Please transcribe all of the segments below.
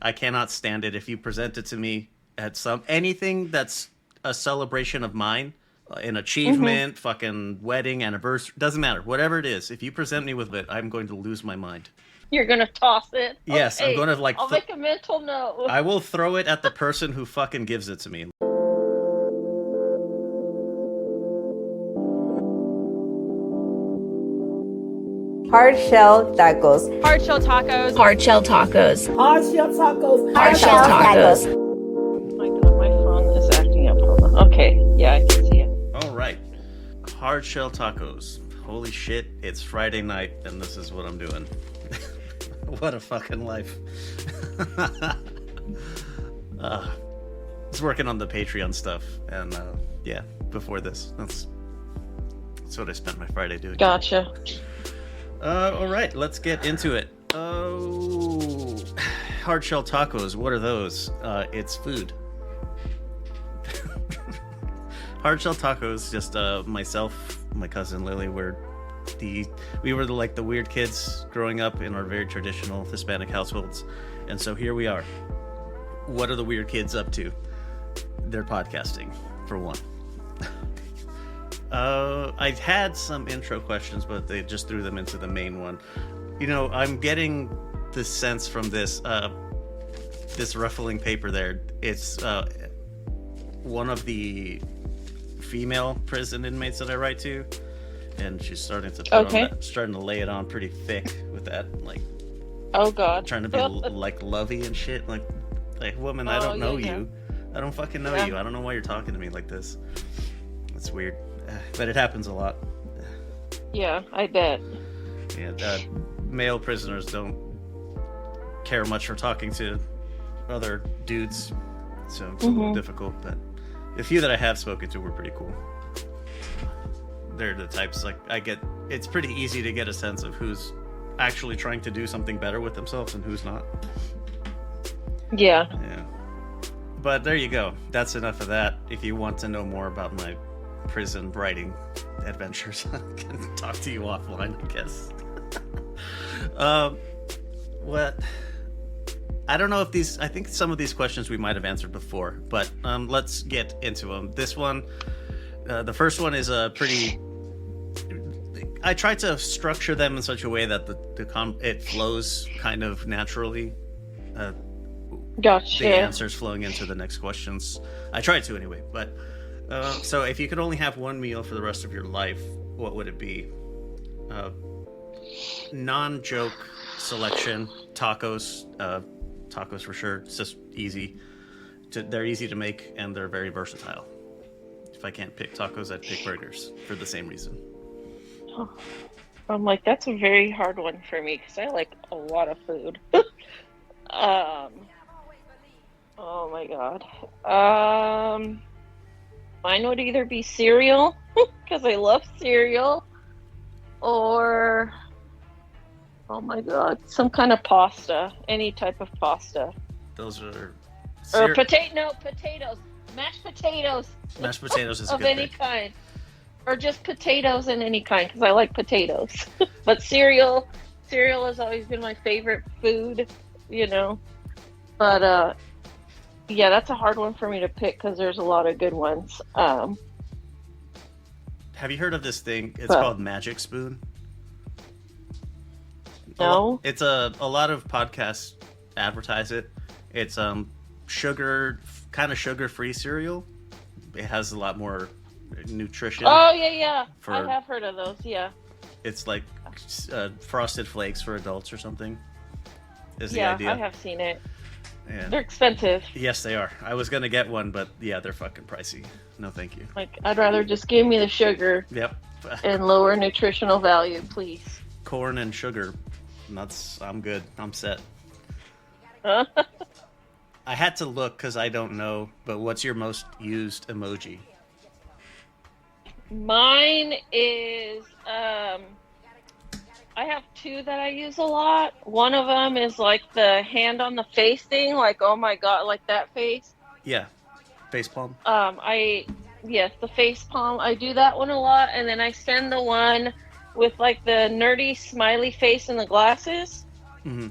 I cannot stand it if you present it to me at anything that's a celebration of mine, an achievement, fucking wedding, anniversary, doesn't matter. Whatever it is, if you present me with it, I'm going to lose my mind. You're gonna toss it? Yes, I'm Okay, going to I'll make a mental note. I will throw it at the person who fucking gives it to me. Hard shell tacos. Hard shell tacos. Hard shell tacos. Hard shell tacos. Hard shell tacos. Oh my god, my phone is acting up. Hold on. Okay, yeah, I can see it. All right. Hard shell tacos. Holy shit, it's Friday night and this is what I'm doing. What a fucking life. Just working on the Patreon stuff and yeah, before this. That's what I spent my Friday doing. Gotcha. All right, let's get into it. Oh, hard shell tacos. What are those? It's food. Hard shell tacos. Just myself, my cousin Lily. We were like the weird kids growing up in our very traditional Hispanic households, and so here we are. What are the weird kids up to? They're podcasting, for one. I had some intro questions, but they just threw them into the main one. You know, I'm getting the sense from this ruffling paper there. It's one of the female prison inmates that I write to, and she's starting to lay it on pretty thick with that, like. Oh god. Trying to be like lovey and shit, like woman, I don't know you. I don't fucking know you. I don't know why you're talking to me like this. It's weird. But it happens a lot. Yeah, I bet. Yeah, male prisoners don't care much for talking to other dudes, so it's a little difficult. But the few that I have spoken to were pretty cool. They're the types, like, it's pretty easy to get a sense of who's actually trying to do something better with themselves and who's not. Yeah. Yeah. But there you go. That's enough of that. If you want to know more about my prison writing adventures, I can talk to you offline, I guess. What? I don't know if I think some of these questions we might have answered before, but let's get into them. This one, the first one is a pretty. I tried to structure them in such a way that it flows kind of naturally. Gotcha. The answers flowing into the next questions. I tried to anyway, but. So if you could only have one meal for the rest of your life, what would it be? Non-joke selection, tacos. Tacos for sure. It's just easy. They're easy to make, and they're very versatile. If I can't pick tacos, I'd pick burgers for the same reason. I'm like, that's a very hard one for me, because I like a lot of food. Oh my god. Mine would either be cereal, because I love cereal, or, oh my god, some kind of pasta, any type of pasta. Those are... Or potatoes, mashed potatoes. Mashed potatoes is a of good any pick. kind. Or just potatoes in any kind, because I like potatoes. But cereal has always been my favorite food, you know. But, yeah, that's a hard one for me to pick because there's a lot of good ones. Have you heard of this thing? It's called Magic Spoon. No. It's a lot of podcasts advertise it. It's kind of sugar-free cereal. It has a lot more nutrition. Oh yeah. I have heard of those. Yeah. It's like Frosted Flakes for adults or something. Is the yeah, idea? I have seen it. Yeah. They're expensive. Yes, they are. I was gonna get one, but yeah, they're fucking pricey. No, thank you. Like, I'd rather just give me the sugar. Yep. And lower nutritional value, please. Corn and sugar, nuts. I'm good. I'm set. Huh? I had to look because I don't know. But what's your most used emoji? Mine is I have two that I use a lot. One of them is like the hand on the face thing, like, oh my god, like that face. Yeah, face palm. Yes, the face palm. I do that one a lot, and then I send the one with like the nerdy smiley face and the glasses. Mm-hmm.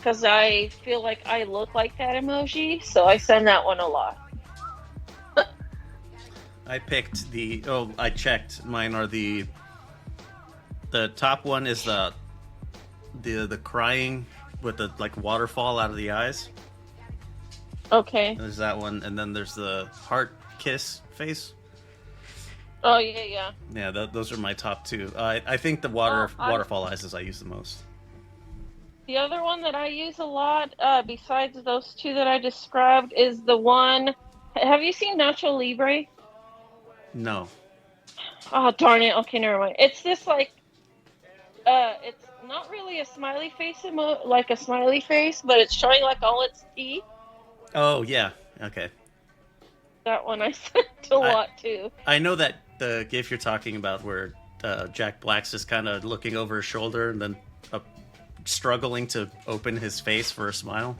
because I feel like I look like that emoji, so I send that one a lot. I picked I checked. Mine are the top one is the crying with the like waterfall out of the eyes. Okay. There's that one, and then there's the heart kiss face. Oh yeah. Yeah, those are my top two. I think the waterfall eyes is I use the most. The other one that I use a lot, besides those two that I described, is the one. Have you seen Nacho Libre? No. Oh darn it! Okay, never mind. It's this like, it's not really a smiley face like a smiley face, but it's showing like all its teeth. Oh yeah. Okay. That one I sent a lot too. I know that the gif you're talking about, where Jack Black's just kind of looking over his shoulder and then struggling to open his face for a smile.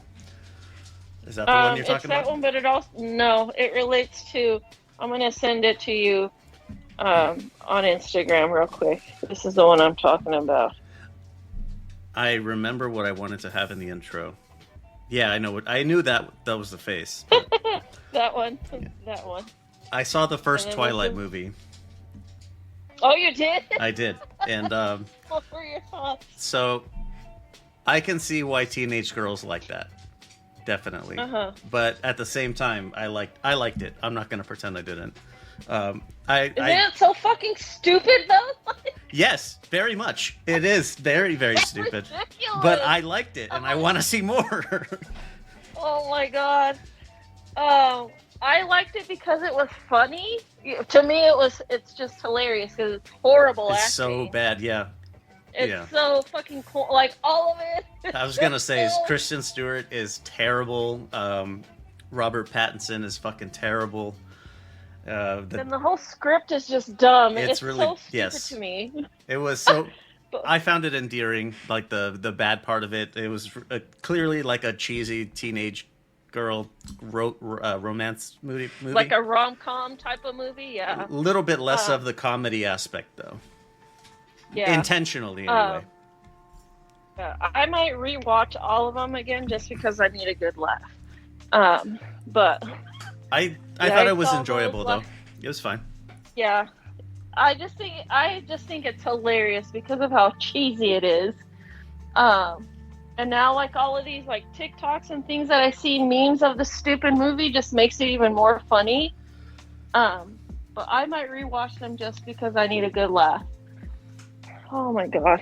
Is that the one you're talking about? It's that one, but it also it relates to. I'm gonna send it to you on Instagram real quick. This is the one I'm talking about. I remember what I wanted to have in the intro. Yeah, I knew that was the face. That one. Yeah. That one. I saw the first Twilight movie. Oh, you did? I did. And What were your thoughts? so I can see why teenage girls like that. Definitely. Uh-huh. But at the same time, I liked it. I'm not going to pretend I didn't. Isn't it so fucking stupid though? Yes, very much. It is very, very stupid. Ridiculous. But I liked it, and I want to see more. Oh my god. I liked it because it was funny. To me, it's just hilarious because it's horrible acting. It's so bad, yeah. It's so fucking cool. Like, all of it. I was going to say, Kristen Stewart is terrible. Robert Pattinson is fucking terrible. And the whole script is just dumb. It's really, so stupid yes. to me. It was so... I found it endearing, like the bad part of it. It was clearly like a cheesy teenage girl romance movie. Like a rom-com type of movie, yeah. A little bit less of the comedy aspect, though. Yeah. Intentionally, anyway. I might rewatch all of them again just because I need a good laugh. But I thought it was enjoyable, though. It was fine. Yeah. I just think it's hilarious because of how cheesy it is. And now, like, all of these, like, TikToks and things that I see memes of the stupid movie just makes it even more funny. But I might rewatch them just because I need a good laugh. Oh my god.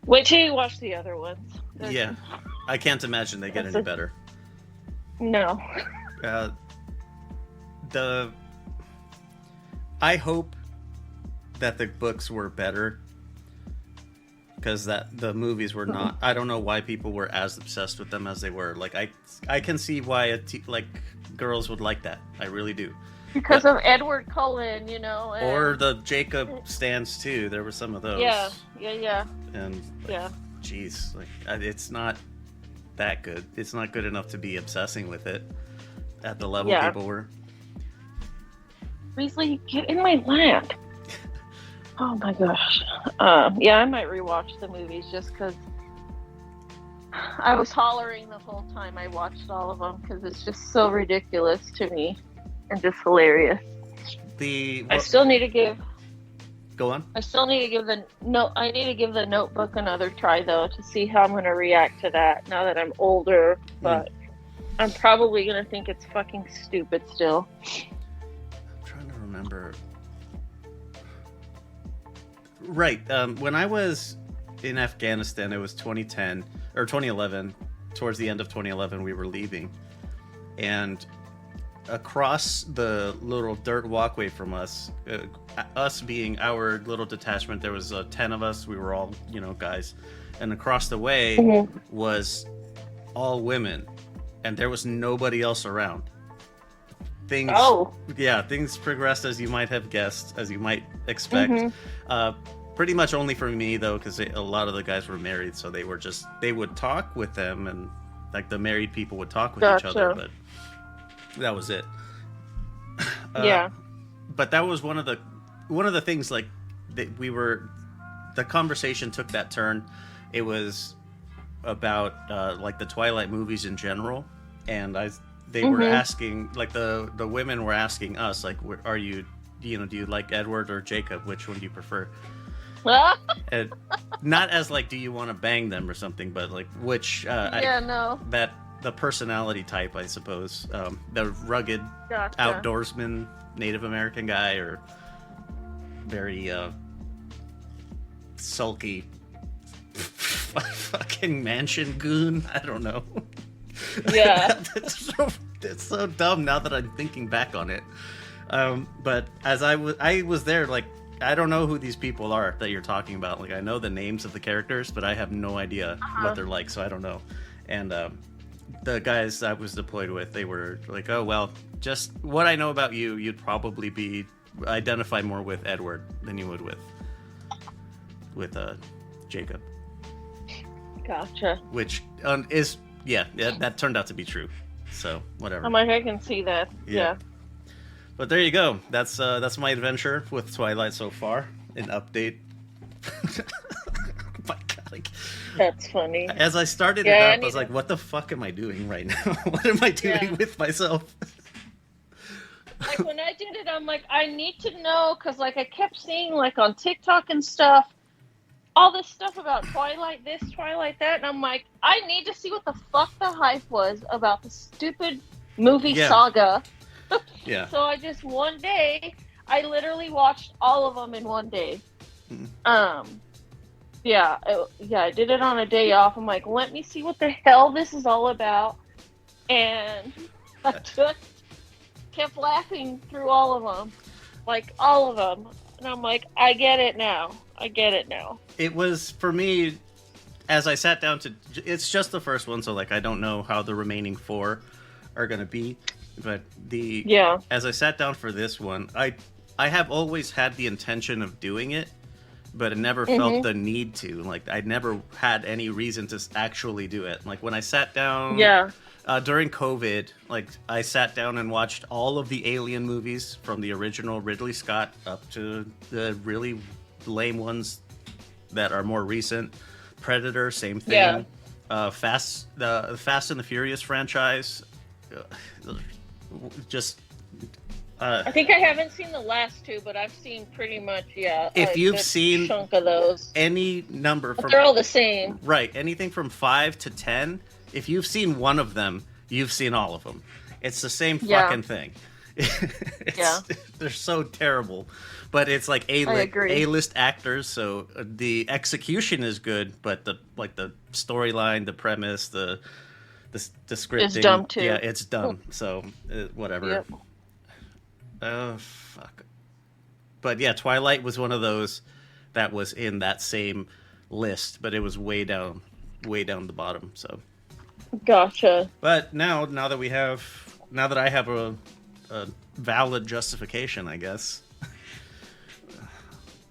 Wait till you watch the other ones. Yeah. I can't imagine they get any better. No. I hope that the books were better, because the movies were not. I don't know why people were as obsessed with them as they were. Like, I can see why girls would like that. I really do. Because of Edward Cullen, you know. Or the Jacob stands too. There were some of those. Yeah. And yeah. Jeez, like, it's not that good. It's not good enough to be obsessing with it at the level people were. Weasley, get in my lap. Oh my gosh. Yeah, I might rewatch the movies just because I was hollering the whole time I watched all of them because it's just so ridiculous to me and just hilarious. I still need to give. Go on. I still need to give I need to give the Notebook another try though to see how I'm going to react to that now that I'm older. But I'm probably going to think it's fucking stupid still. I'm trying to remember. Right. When I was in Afghanistan, it was 2010 or 2011. Towards the end of 2011, we were leaving, and across the little dirt walkway from us, us being our little detachment, there was 10 of us. We were all, guys, and across the way was all women, and there was nobody else around. Things progressed as you might have guessed, as you might expect. Pretty much only for me though, because a lot of the guys were married, so they would talk with them, and like the married people would talk with each other, but that was it. But that was one of the things, like, that the conversation took that turn. It was about like the Twilight movies in general, and they were asking, like the women were asking us, like, are you, you know, do you like Edward or Jacob? Which one do you prefer? And not as like, do you want to bang them or something, but like which no. that the personality type, I suppose, the rugged Gotcha. outdoorsman Native American guy, or very sulky fucking mansion goon. I don't know. Yeah. it's so dumb now that I'm thinking back on it. But as I was there, like, I don't know who these people are that you're talking about. Like, I know the names of the characters, but I have no idea what they're like, so I don't know. And the guys I was deployed with, they were like, oh, well, just what I know about you, you'd probably identify more with Edward than you would with Jacob. Gotcha. Which is, that turned out to be true. So, whatever. I'm like, I can see that. Yeah. But there you go. That's my adventure with Twilight so far. An update. My God, like, that's funny. As I started it up, I was like, what the fuck am I doing right now? What am I doing with myself? Like, when I did it, I'm like, I need to know, because, like, I kept seeing, like, on TikTok and stuff, all this stuff about Twilight this, Twilight that, and I'm like, I need to see what the fuck the hype was about the stupid movie saga. Yeah. So I just, one day, I literally watched all of them in one day. I did it on a day off. I'm like, let me see what the hell this is all about. And I just kept laughing through all of them. Like, all of them. And I'm like, I get it now. It was, for me, as I sat down it's just the first one, so, like, I don't know how the remaining 4 are going to be. But as I sat down for this one, I have always had the intention of doing it, but I never felt the need to. Like, I never had any reason to actually do it. Like, when I sat down during COVID, like, I sat down and watched all of the Alien movies from the original Ridley Scott up to the really lame ones that are more recent. Predator, same thing. The Fast and the Furious franchise. Just I think I haven't seen the last 2, but I've seen pretty much if you've seen chunk of those, any number from, they're all the same, right? Anything from 5 to 10, if you've seen one of them, you've seen all of them. It's the same fucking thing. They're so terrible, but it's like A-list actors, so the execution is good, but the storyline, the premise, the scripting, it's dumb too. Yeah, it's dumb. So whatever. Yep. Oh fuck. But yeah, Twilight was one of those that was in that same list, but it was way down the bottom. So. Gotcha. But now that I have a valid justification, I guess.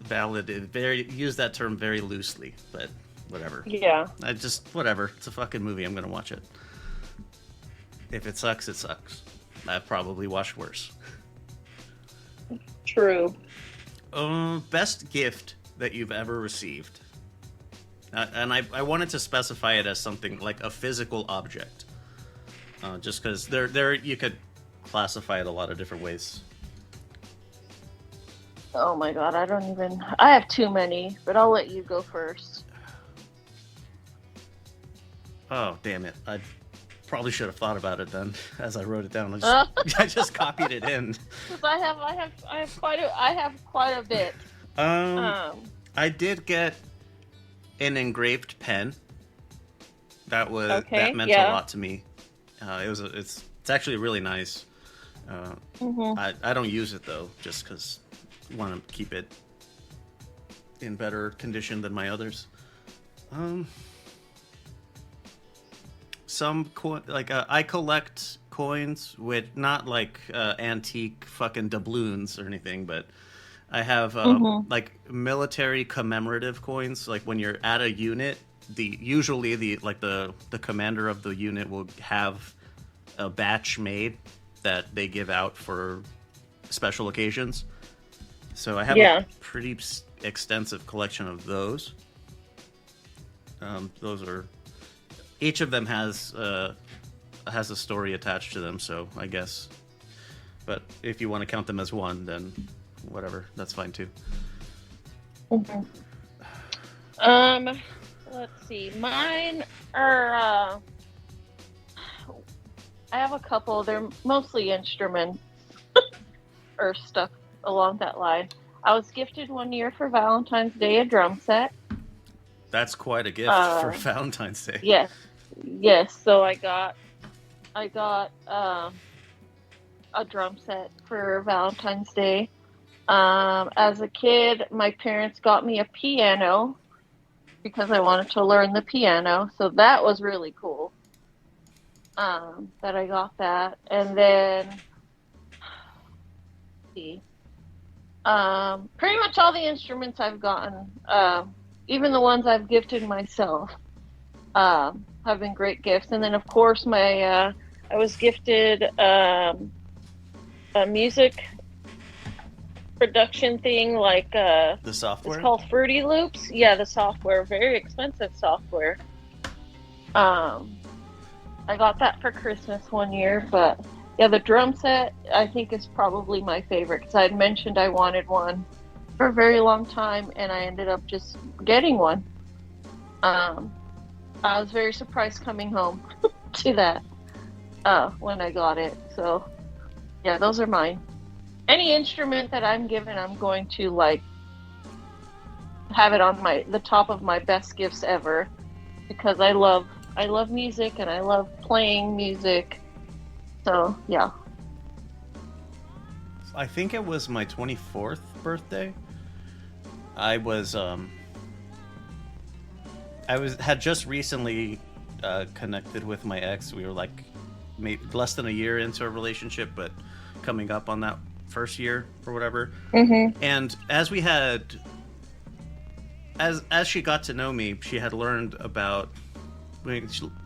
Valid. Use that term very loosely, but whatever. Yeah. Whatever. It's a fucking movie. I'm gonna watch it. If it sucks, it sucks. I've probably watched worse. True. Best gift that you've ever received. And I wanted to specify it as something like a physical object. Just because there you could classify it a lot of different ways. Oh my God, I have too many, but I'll let you go first. Oh, damn it. I probably should have thought about it then as I wrote it down. I just copied it in. I have quite a bit. I did get an engraved pen. That meant a lot to me. It's actually really nice. I don't use it though, just because I want to keep it in better condition than my others. I collect coins with not like antique fucking doubloons or anything, but I have like military commemorative coins. Like when you're at a unit, usually the commander of the unit will have a batch made that they give out for special occasions. So I have a pretty extensive collection of those. Those are each of them has a story attached to them. So I guess, but if you want to count them as one, then whatever, that's fine too. Let's see. Mine are. I have a couple. They're mostly instruments or stuff along that line. I was gifted one year for Valentine's Day a drum set. That's quite a gift for Valentine's Day. Yes. So I got a drum set for Valentine's Day. As a kid, my parents got me a piano because I wanted to learn the piano. So that was really cool. That I got that, and then pretty much all the instruments I've gotten, even the ones I've gifted myself, have been great gifts. And then of course I was gifted a music production thing, like The software? It's called Fruity Loops. Yeah, the software, very expensive software. I got that for Christmas one year, but yeah, the drum set I think is probably my favorite because I had mentioned I wanted one for a very long time, and I ended up just getting one. I was very surprised coming home to that when I got it. So yeah, those are mine. Any instrument that I'm given, I'm going to like have it on the top of my best gifts ever because I love music and I love playing music. So, yeah. I think it was my 24th birthday. I had just recently connected with my ex. We were like maybe less than a year into a relationship, but coming up on that first year or whatever. Mm-hmm. And as she got to know me, she had learned about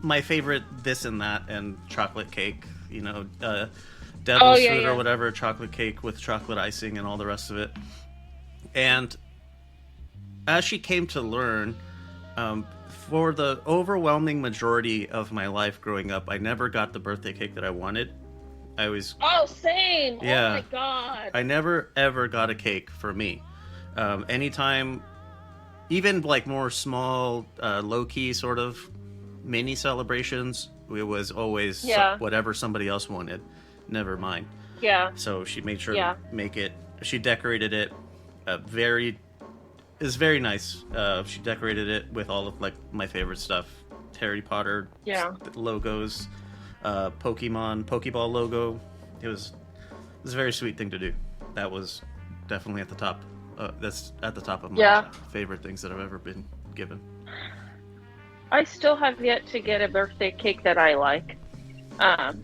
my favorite this and that and chocolate cake, devil's food or whatever, chocolate cake with chocolate icing and all the rest of it. And as she came to learn, for the overwhelming majority of my life growing up, I never got the birthday cake that I wanted. Same. Yeah, oh my god, I never ever got a cake for me. Anytime, even like more small, low-key sort of mini celebrations, it was always whatever somebody else wanted, never mine. Yeah. So she made sure to make it. She decorated it it's very nice. She decorated it with all of like my favorite stuff, Harry Potter logos, Pokeball logo. It was a very sweet thing to do. That was definitely at the top. That's at the top of my favorite things that I've ever been given. I still have yet to get a birthday cake that I like.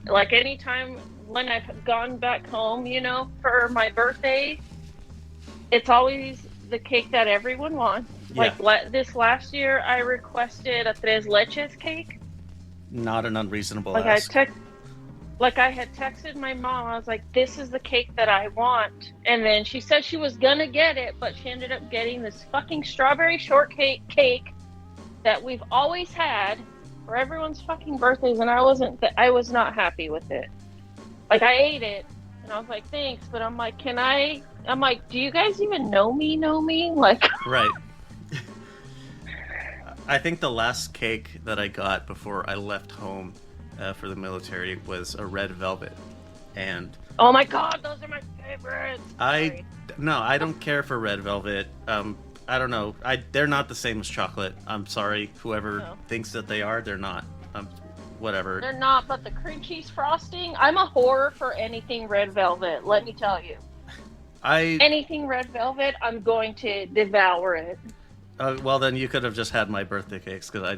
Like anytime when I've gone back home, for my birthday, it's always the cake that everyone wants. Yeah. Like this last year, I requested a tres leches cake. Not an unreasonable ask. ask. I had texted my mom. I was like, "This is the cake that I want," and then she said she was gonna get it, but she ended up getting this fucking strawberry shortcake cake that we've always had for everyone's fucking birthdays, and I was not happy with it. Like, I ate it, and I was like, thanks, but I'm like, do you guys even know me? Like, right. I think the last cake that I got before I left home for the military was a red velvet, and oh my god, those are my favorites. I don't care for red velvet. I don't know. They're not the same as chocolate. I'm sorry, whoever thinks that they are. They're not. Whatever. They're not. But the cream cheese frosting, I'm a whore for anything red velvet. Let me tell you. Anything red velvet, I'm going to devour it. Well, then you could have just had my birthday cakes because I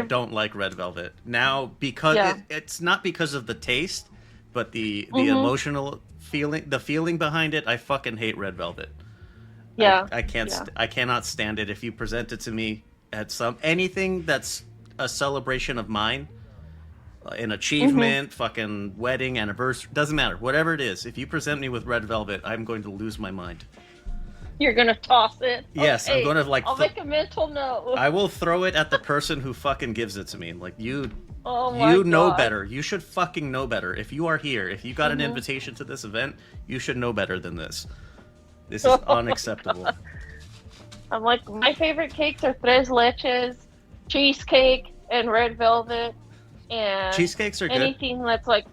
don't like red velvet now because it's not because of the taste, but the emotional feeling, the feeling behind it. I fucking hate red velvet. Yeah, I can't. I cannot stand it. If you present it to me at anything that's a celebration of mine, an achievement, fucking wedding, anniversary, doesn't matter. Whatever it is, if you present me with red velvet, I'm going to lose my mind. You're gonna toss it. Yes, Okay, I'm gonna like. I'll make a mental note. I will throw it at the person who fucking gives it to me. Like you. Oh my You know God. better. You should fucking know better. If you are here, if you got an invitation to this event, you should know better than this. This is unacceptable. I'm like, my favorite cakes are tres leches, cheesecake, and red velvet. And Cheesecakes are good. anything that's like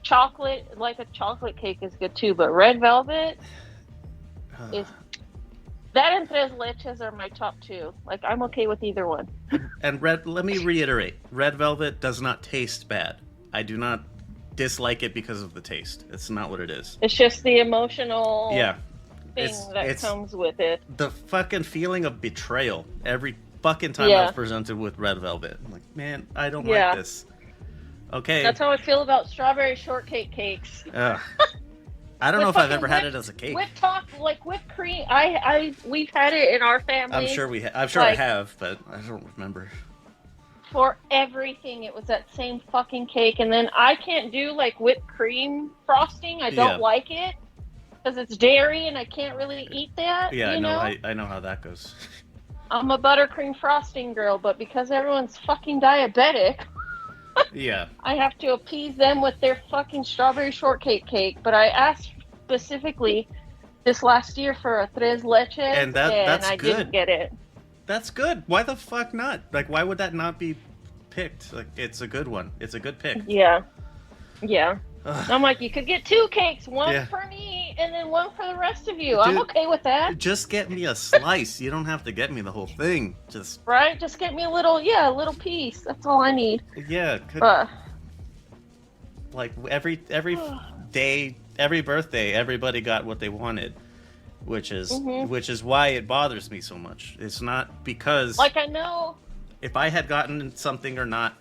chocolate, like a chocolate cake is good too. But red velvet is that, and tres leches are my top two. Like, I'm okay with either one. And let me reiterate, red velvet does not taste bad. I do not dislike it because of the taste. It's not what it is. It's just the emotional thing It's that comes with it. the fucking feeling of betrayal every fucking time I was presented with red velvet. I'm like, man, I don't like this. Okay. That's how I feel about strawberry shortcake cakes. I don't know if I've ever had it as a cake. Whipped cream. We've had it in our family. I'm sure I have, but I don't remember. For everything, it was that same fucking cake, and then I can't do like whipped cream frosting. I don't like it because it's dairy, and I can't really eat that. Yeah, you know? I know how that goes. I'm a buttercream frosting girl, but because everyone's fucking diabetic, I have to appease them with their fucking strawberry shortcake cake. But I asked specifically this last year for a tres leches, and that's I good. didn't get it. That's good. Why the fuck not? Like, why would that not be picked? Like, it's a good one. It's a good pick. Yeah. Ugh. I'm like, you could get two cakes, one for me, and then one for the rest of you. Dude, I'm okay with that. Just get me a slice. You don't have to get me the whole thing. Just get me a little piece. That's all I need. Yeah. Like every day, every birthday, everybody got what they wanted, which is why it bothers me so much. It's not because I know if I had gotten something or not,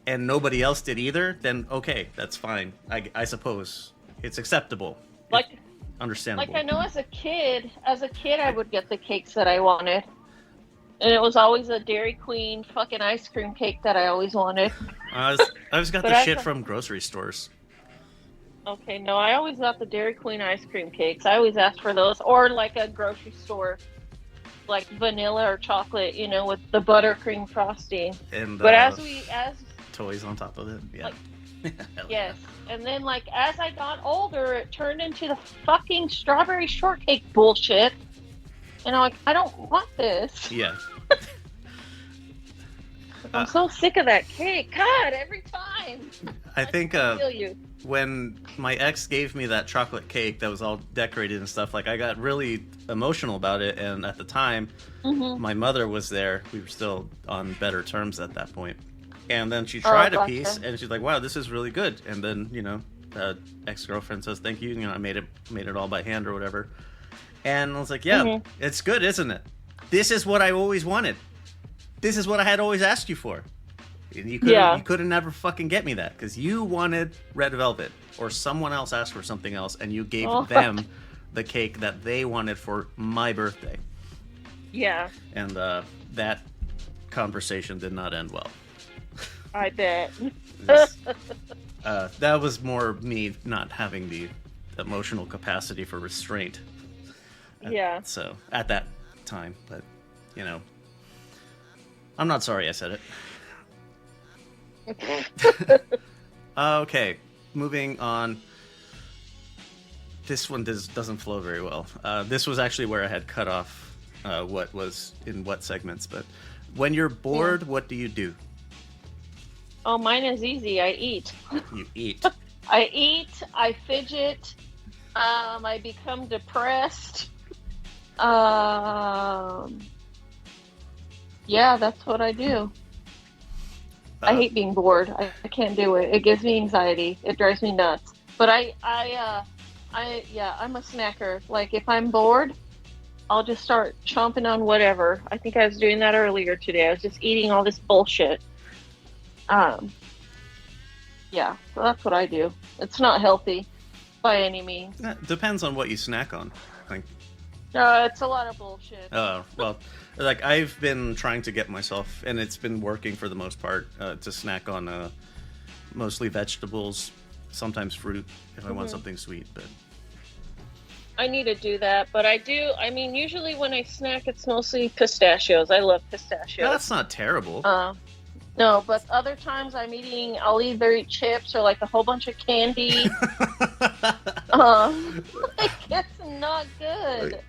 and nobody else did either, then okay, that's fine. I suppose it's acceptable. It's understandable. Like, I know as a kid, I would get the cakes that I wanted. And it was always a Dairy Queen fucking ice cream cake that I always wanted. I always got the shit from grocery stores. Okay, no, I always got the Dairy Queen ice cream cakes. I always asked for those. Or like a grocery store, like vanilla or chocolate, with the buttercream frosting. And but as toys on top of it. Yeah. Yes. And then, as I got older, it turned into the fucking strawberry shortcake bullshit. And I'm like, I don't want this. Yeah. I'm so sick of that cake. God, every time. I think feel you. When my ex gave me that chocolate cake that was all decorated and stuff, I got really emotional about it. And at the time, my mother was there. We were still on better terms at that point. And then she tried a piece, and she's like, "Wow, this is really good." And then, ex-girlfriend says, "Thank you." I made it all by hand or whatever. And I was like, "Yeah, it's good, isn't it? This is what I always wanted. This is what I had always asked you for. And you couldn't never fucking get me that because you wanted red velvet, or someone else asked for something else, and you gave them the cake that they wanted for my birthday." Yeah. And that conversation did not end well. I bet. That was more me not having the emotional capacity for restraint. Yeah. So at that time, but I'm not sorry I said it. Okay, moving on. This one doesn't flow very well. This was actually where I had cut off what was in what segments. But when you're bored, what do you do? Oh, mine is easy. I eat. You eat. I eat. I fidget. I become depressed. Yeah, that's what I do. I hate being bored. I can't do it. It gives me anxiety. It drives me nuts. But I'm a snacker. Like, if I'm bored, I'll just start chomping on whatever. I think I was doing that earlier today. I was just eating all this bullshit. Yeah, so that's what I do. It's not healthy by any means. Depends on what you snack on, I think. It's a lot of bullshit. Well, I've been trying to get myself, and it's been working for the most part, to snack on mostly vegetables, sometimes fruit if I want something sweet. But I need to do that, but I do. I mean, usually when I snack, it's mostly pistachios. I love No, pistachios. that's not terrible. No, but other times I'll either eat chips or like a whole bunch of candy. Like it's not good.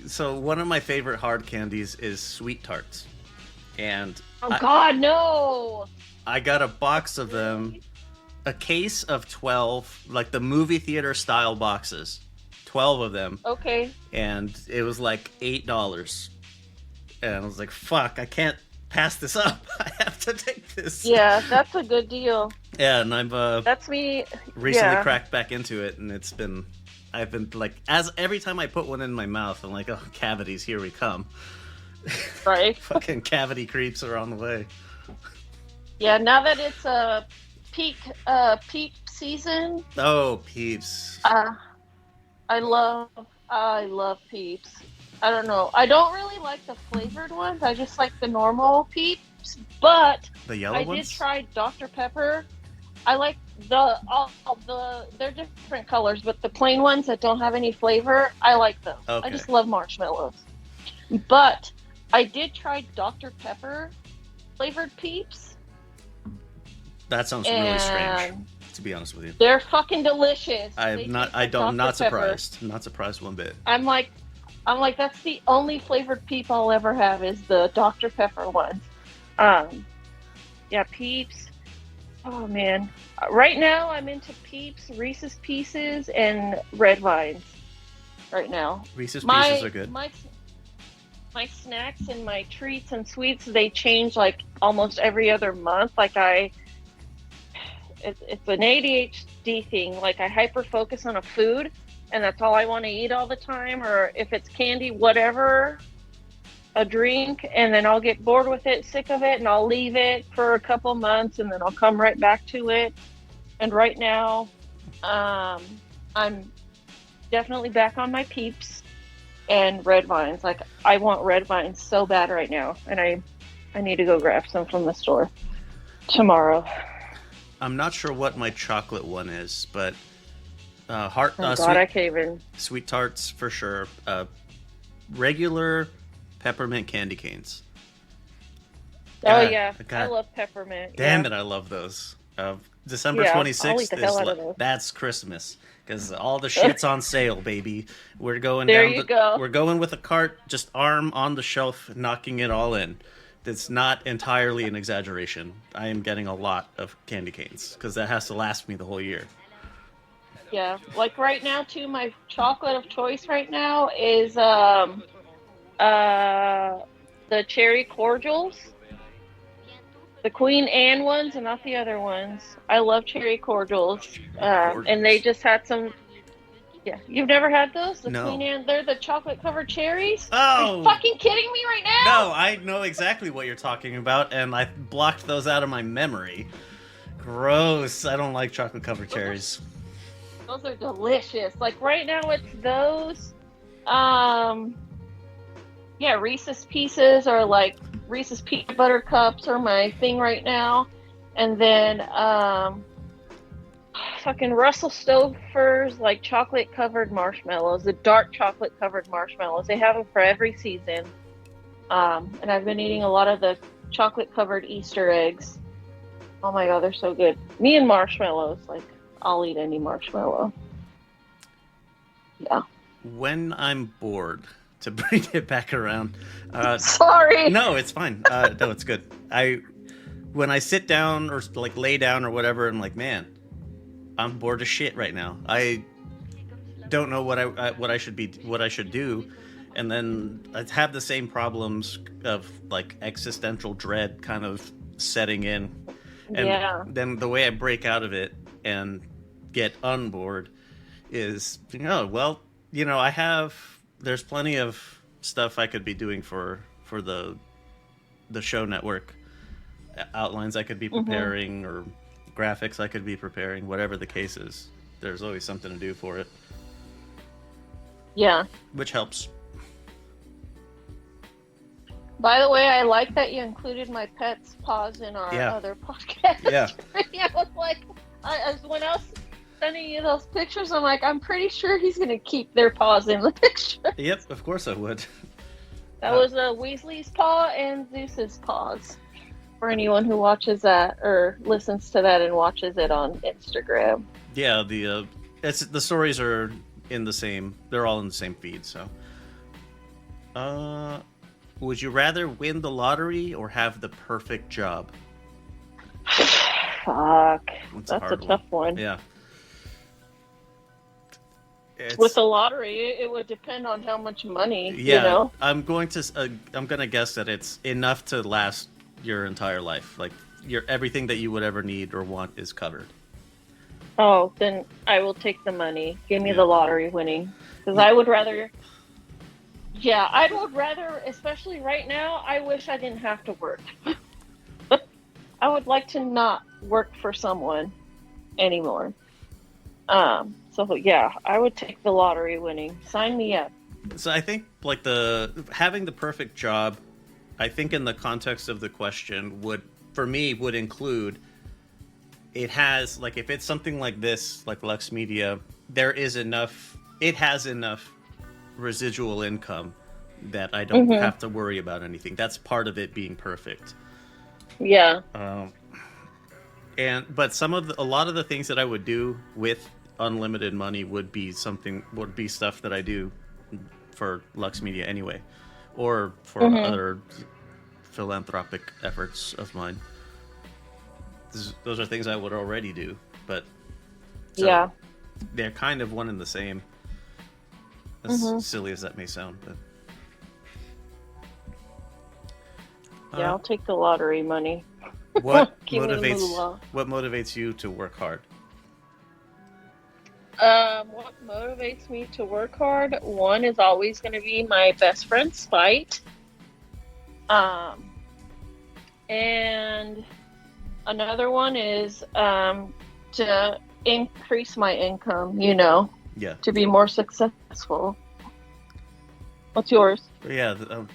So one of my favorite hard candies is sweet tarts, and Oh God, no! I got a box of them, a case of 12, like the movie theater style boxes, 12 of them, Okay. and it was like $8, and I was like, "Fuck, I can't pass this up. I have to take this." Yeah, that's a good deal. Yeah, and I've That's me. recently Yeah. cracked back into it, and I've been like, as every time I put one in my mouth, I'm like, "Oh, cavities, here we come." Right. Fucking cavity creeps are on the way. Yeah. Now that it's a peak season, Oh, peeps. I love Peeps. I don't know. I don't really like the flavored ones. I just like the normal Peeps. But The yellow I ones? did try Dr. Pepper. I like they're different colors, but the plain ones that don't have any flavor, I like those. Okay. I just love marshmallows. But I did try Dr. Pepper flavored Peeps. That sounds really and strange, to be honest with you. They're fucking delicious. They I'm taste not. like I'm not Dr. Pepper. surprised. Not surprised one bit. I'm like, that's the only flavored Peep I'll ever have is the Dr. Pepper ones. Yeah, Peeps. Oh man, right now I'm into Peeps, Reese's Pieces, and Red Vines. Right now, Reese's Pieces are good. My snacks and my treats and sweets, they change like almost every other month. Like it's an ADHD thing. Like I hyper focus on a food, and that's all I want to eat all the time. Or if it's candy, whatever, a drink, and then I'll get bored with it, sick of it, and I'll leave it for a couple months, and then I'll come right back to it. And right now, I'm definitely back on my Peeps and Red Vines. Like I want Red Vines so bad right now, and I need to go grab some from the store tomorrow. I'm not sure what my chocolate one is, but Oh God, I can't even. sweet tarts for sure. Regular peppermint candy canes. Oh God, yeah, God. I love peppermint. Damn yeah. it, I love those. December Yeah, I'll 26th eat the hell out of is those. that's Christmas because all the shit's on sale, baby. We're going There down. you go. We're going with a cart, just arm on the shelf, knocking it all in. That's not entirely an exaggeration. I am getting a lot of candy canes because that has to last me the whole year. Yeah, like right now too. My chocolate of choice right now is the cherry cordials, the Queen Anne ones, and not the other ones. I love cherry cordials, and they just had some. Yeah, you've never had those? The No. Queen Anne, they're the chocolate covered cherries. Oh. Are you fucking kidding me right now? No, I know exactly what you're talking about, and I blocked those out of my memory. Gross. I don't like chocolate covered cherries. Those are delicious. Like right now, it's those. Yeah, Reese's Pieces or like Reese's peanut butter cups are my thing right now, and then fucking Russell Stover's like chocolate covered marshmallows, the dark chocolate covered marshmallows. They have them for every season, and I've been eating a lot of the chocolate covered Easter eggs. Oh my God, they're so good. Me and marshmallows, like I'll eat any marshmallow. Yeah. When I'm bored, to bring it back around. Sorry. No, it's fine. No, it's good. When I sit down or like lay down or whatever, I'm like, man, I'm bored as shit right now. I don't know what I should do, and then I have the same problems of like existential dread kind of setting in, and then the way I break out of it and get unbored is, there's plenty of stuff I could be doing for the show network, outlines I could be preparing or graphics I could be preparing, whatever the case is. There's always something to do for it. Yeah. Which helps. By the way, I like that you included my pet's paws in our other podcast. Yeah. I was like, sending you those pictures, I'm like, I'm pretty sure he's gonna keep their paws in the picture. Yep, of course I would. That was Weasley's paw and Zeus's paws. For anyone who watches that or listens to that and watches it on Instagram. Yeah, the stories are in the same. They're all in the same feed. So, would you rather win the lottery or have the perfect job? Fuck, That's that's a hard tough one. Yeah. With the lottery, it would depend on how much money. Yeah, You know? I'm gonna guess that it's enough to last your entire life. Like everything that you would ever need or want is covered. Oh, then I will take the money. Give me Yeah. the lottery winning, because I would rather. Yeah, I would rather, especially right now. I wish I didn't have to work. I would like to not work for someone anymore. So yeah, I would take the lottery winning. Sign me up. So I think like having the perfect job, I think in the context of the question would include it has like if it's something like this, like Lux Media, it has enough residual income that I don't have to worry about anything. That's part of it being perfect. Yeah. But a lot of the things that I would do with unlimited money would be stuff that I do for Lux Media anyway, or for other philanthropic efforts of mine. Those are things I would already do, but Yeah. they're kind of one and the same. As silly as that may sound, but Yeah, I'll take the lottery money. what Give me the moolah. motivates you to work hard? What motivates me to work hard? One is always going to be my best friend Spite. And another one is to increase my income, Yeah. to be more successful. What's yours? But yeah, I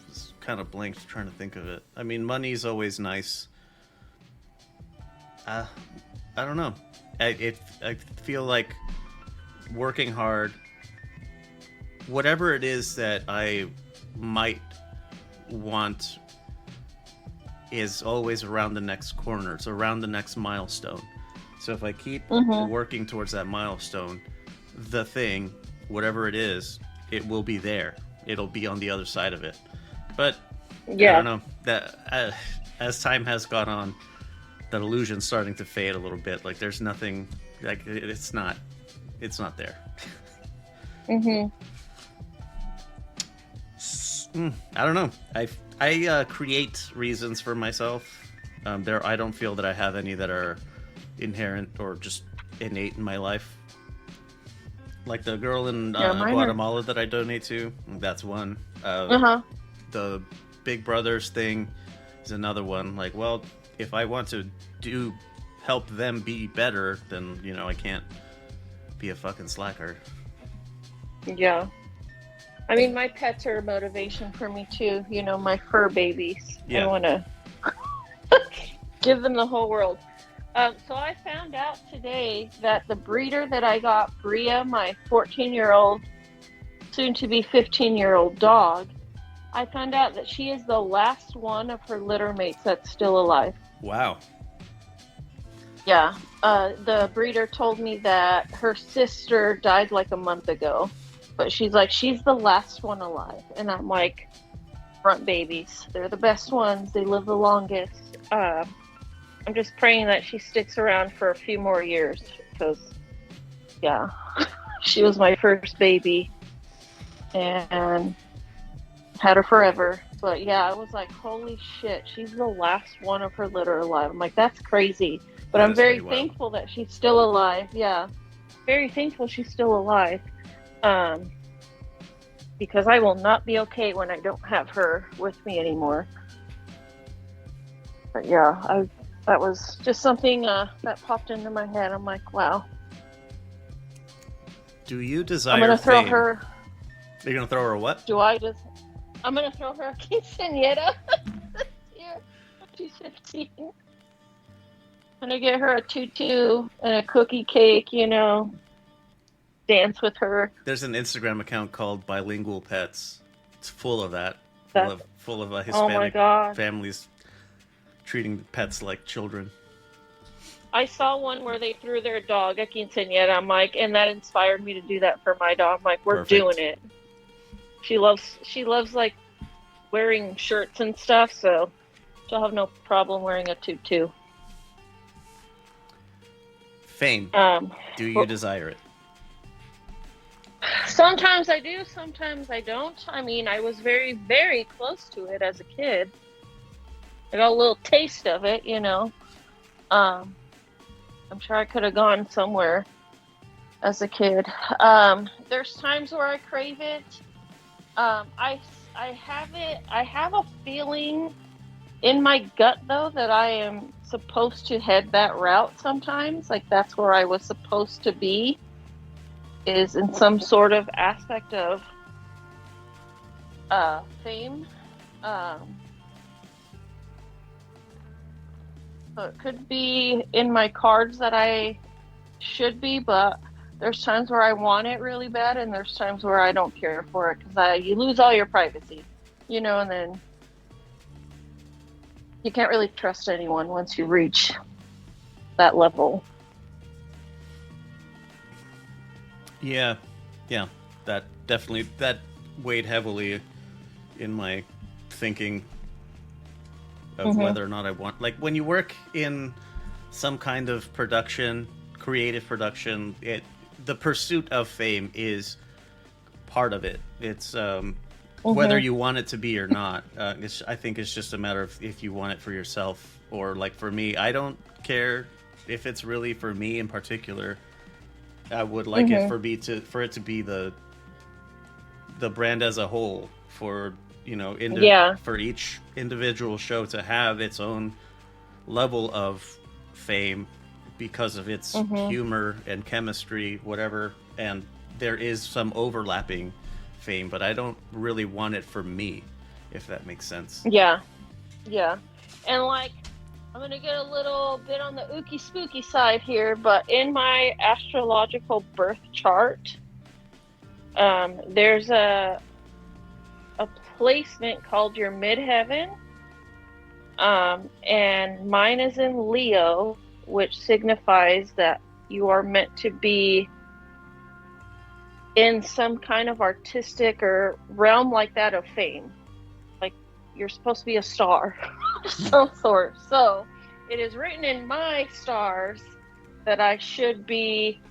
was kind of blanked trying to think of it. I mean, money's always nice. I don't know. I feel like working hard, whatever it is that I might want, is always around the next corner. It's around the next milestone. So if I keep working towards that milestone, the thing, whatever it is, it will be there. It'll be on the other side of it. But Yeah. I don't know. That as time has gone on, that illusion's starting to fade a little bit. Like there's nothing, like it's not there. I don't know. I create reasons for myself. I don't feel that I have any that are inherent or just innate in my life. Like the girl in Guatemala that I donate to, that's one. The Big Brothers thing is another one. Like, well, if I want to help them be better, then I can't be a fucking slacker. Yeah. I mean, my pets are a motivation for me too. My fur babies. Yeah. I want to give them the whole world. So I found out today that the breeder that I got, Bria, my 14-year-old, soon to be 15-year-old dog, I found out that she is the last one of her litter mates that's still alive. Wow. Yeah. The breeder told me that her sister died like a month ago, but she's the last one alive. And I'm like, front babies. They're the best ones. They live the longest. I'm just praying that she sticks around for a few more years because, yeah, she was my first baby and had her forever. But yeah, I was like, holy shit, she's the last one of her litter alive. I'm like, that's crazy. But I'm very thankful that she's still alive. Yeah, very thankful she's still alive. Because I will not be okay when I don't have her with me anymore. But yeah, that was just something that popped into my head. I'm like, wow. Do you desire I'm gonna throw fame? her. You're gonna throw her a what? I'm gonna throw her a quinceañera this year. She's 15. Gonna get her a tutu and a cookie cake, you know, dance with her. There's an Instagram account called Bilingual Pets. It's full of that. That, Full of oh my Hispanic God. families treating pets like children. I saw one where they threw their dog a quinceañera. I'm like, and that inspired me to do that for my dog. I'm like, we're Perfect. doing it. She loves like wearing shirts and stuff, so she'll have no problem wearing a tutu. Fame. Do you well, desire it? Sometimes I do, sometimes I don't. I mean, I was very, very close to it as a kid. I got a little taste of it, you know. I'm sure I could have gone somewhere as a kid. There's times where I crave it. I have it. I have a feeling in my gut though that I am supposed to head that route sometimes. Like that's where I was supposed to be. Is in some sort of aspect of fame. So it could be in my cards that I should be, but there's times where I want it really bad, and there's times where I don't care for it because you lose all your privacy, you know, and then you can't really trust anyone once you reach that level. Yeah, that weighed heavily in my thinking of whether or not I want. Like when you work in some kind of production, creative production, the pursuit of fame is part of it. It's whether you want it to be or not. I think it's just a matter of if you want it for yourself or like for me. I don't care if it's really for me in particular. I would like it for it to be the brand as a whole, for you know for each individual show to have its own level of fame because of its humor and chemistry, whatever. And there is some overlapping fame, but I don't really want it for me, if that makes sense. Yeah, and like. I'm going to get a little bit on the ooky spooky side here, but in my astrological birth chart, there's a placement called your midheaven, and mine is in Leo, which signifies that you are meant to be in some kind of artistic or realm like that of fame. Like you're supposed to be a star. Some sort. So it is written in my stars that I should be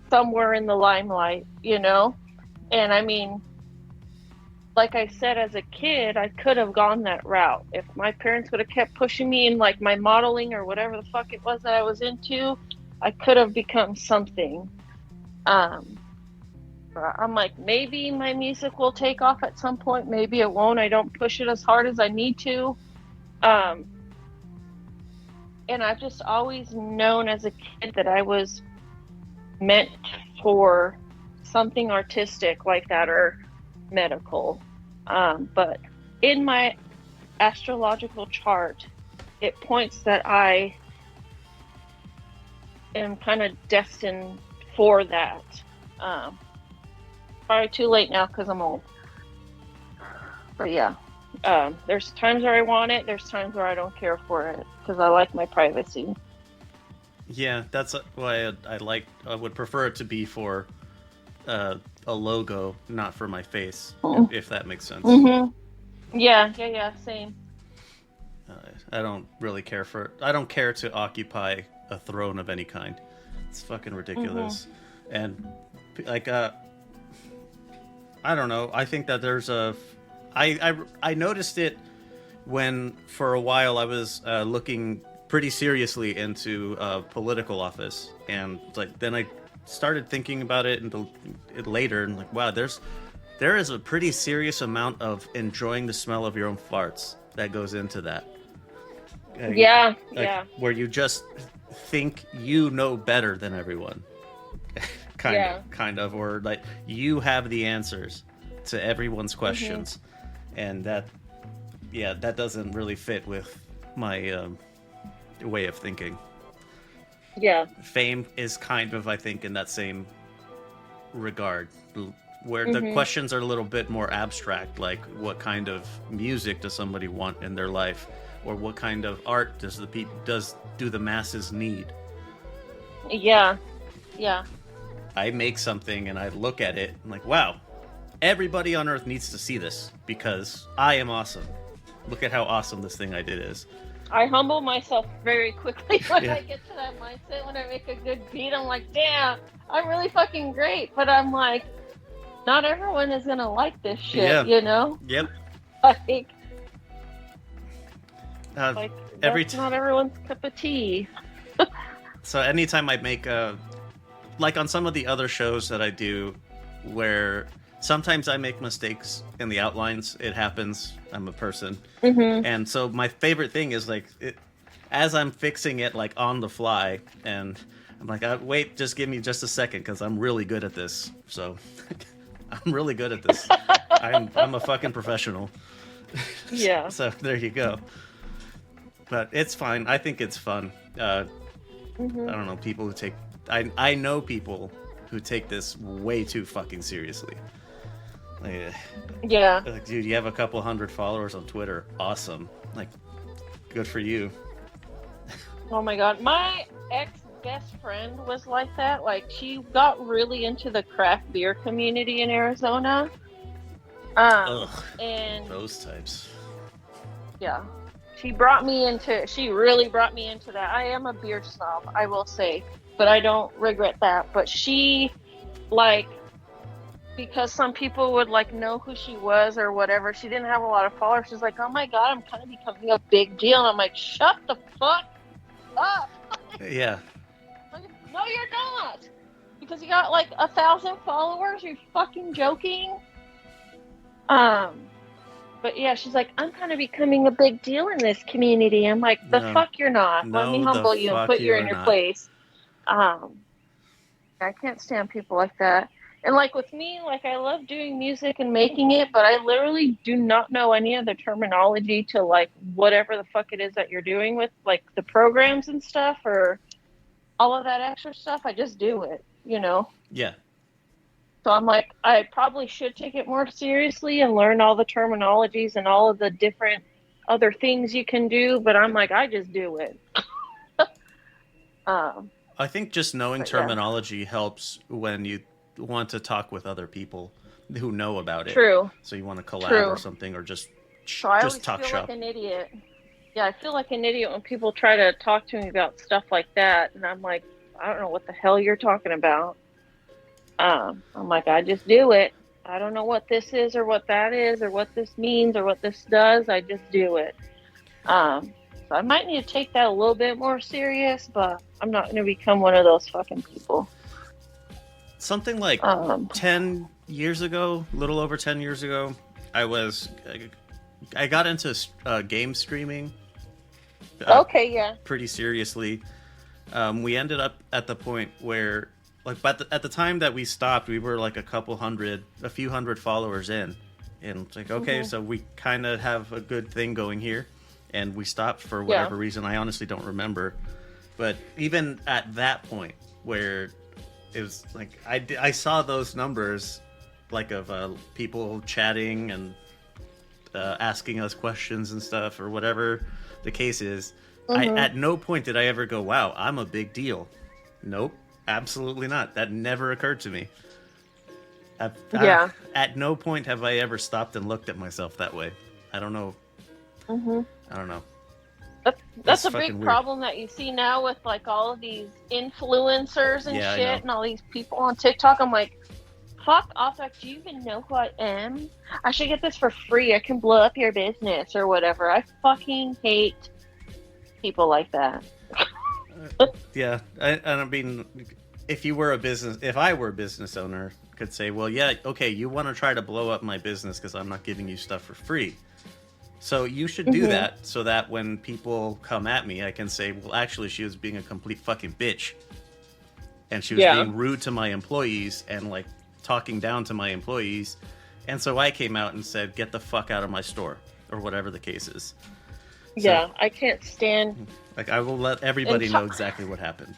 somewhere in the limelight, you know? And I mean, like I said, as a kid, I could have gone that route. If my parents would have kept pushing me in like my modeling or whatever the fuck it was that I was into, I could have become something. I'm like, maybe my music will take off at some point. Maybe it won't. I don't push it as hard as I need to. And I've just always known as a kid that I was meant for something artistic like that or medical. But in my astrological chart, it points that I am kind of destined for that. Probably too late now because I'm old. But yeah. There's times where I want it. There's times where I don't care for it because I like my privacy. Yeah, that's why I would prefer it to be for a logo, not for my face, if that makes sense. Yeah, same. I don't really care I don't care to occupy a throne of any kind. It's fucking ridiculous. And like I don't know. I think that there's I noticed it when, for a while, I was looking pretty seriously into political office, and like then I started thinking about it later, and like, wow, there is a pretty serious amount of enjoying the smell of your own farts that goes into that. Yeah. Where you just think you know better than everyone, kind of, or like you have the answers to everyone's questions. And that doesn't really fit with my way of thinking. Yeah. Fame is kind of, I think, in that same regard, where the Mhm. questions are a little bit more abstract, like what kind of music does somebody want in their life, or what kind of art do the masses need? Yeah. Yeah. I make something and I look at it, and like, wow, everybody on Earth needs to see this because I am awesome. Look at how awesome this thing I did is. I humble myself very quickly when Yeah. I get to that mindset. When I make a good beat, I'm like, damn, I'm really fucking great. But I'm like, not everyone is gonna like this shit, Yeah. you know? Yep. Like, Uh, like every that's not everyone's cup of tea. So anytime I make like on some of the other shows that I do, where sometimes I make mistakes in the outlines, it happens. I'm a person, Mm-hmm. and so my favorite thing is like as I'm fixing it like on the fly, and I'm like, wait, just give me just a second because I'm really good at this. So I'm really good at this. I'm a fucking professional. Yeah. So there you go. But it's fine. I think it's fun. Mm-hmm. I don't know, people who take I know people who take this way too fucking seriously. Yeah. Like, dude, you have a couple hundred followers on Twitter. Awesome. Like, good for you. Oh my god. My ex best friend was like that. Like, she got really into the craft beer community in Arizona. Ugh, And those types. yeah. She really brought me into that. I am a beer snob, I will say, but I don't regret that. But she, like, because some people would, like, know who she was or whatever, she didn't have a lot of followers. She's like, oh my god, I'm kind of becoming a big deal. And I'm like, shut the fuck up. Yeah. Like, no, you're not. Because you got, like, 1,000 followers? You're fucking joking? But yeah, she's like, I'm kind of becoming a big deal in this community. I'm like, the No. fuck you're not. Let me No, the humble you and fuck put you you in are your not. place. I can't stand people like that. And like with me, like I love doing music and making it, but I literally do not know any of the terminology to like whatever the fuck it is that you're doing with like the programs and stuff or all of that extra stuff. I just do it, you know? Yeah. So I'm like, I probably should take it more seriously and learn all the terminologies and all of the different other things you can do. But I'm like, I just do it. I think just knowing But yeah. terminology helps when you want to talk with other people who know about it. True. So you want to collab True. or something, or just So I always talk feel shop. like an idiot. Yeah, I feel like an idiot when people try to talk to me about stuff like that. And I'm like, I don't know what the hell you're talking about. I'm like, I just do it. I don't know what this is or what that is or what this means or what this does. I just do it. So I might need to take that a little bit more serious, but I'm not going to become one of those fucking people. Something like 10 years ago, a little over 10 years ago, I got into game streaming. Okay, yeah. Pretty seriously. We ended up at the point where, like, at the time that we stopped, we were like a few hundred followers in, and it's like, okay, so we kind of have a good thing going here, and we stopped for whatever reason. I honestly don't remember, but even at that point where it was like I saw those numbers, like of people chatting and asking us questions and stuff or whatever the case is. At no point did I ever go, wow, I'm a big deal. Nope, absolutely not. That never occurred to me. At no point have I ever stopped and looked at myself that way. I don't know. I don't know. That's a fucking big weird. problem that you see now with like all of these influencers and Yeah, I know. shit and all these people on TikTok. I'm like, fuck off. Like, do you even know who I am? I should get this for free. I can blow up your business or whatever. I fucking hate people like that. Yeah, I mean, if I were a business owner, could say, well, yeah, okay, you want to try to blow up my business because I'm not giving you stuff for free. So you should do that so that when people come at me, I can say, well, actually, she was being a complete fucking bitch. And she was being rude to my employees and, like, talking down to my employees. And so I came out and said, get the fuck out of my store, or whatever the case is. Yeah, I can't stand. Like, I will let everybody Enti- know exactly what happened.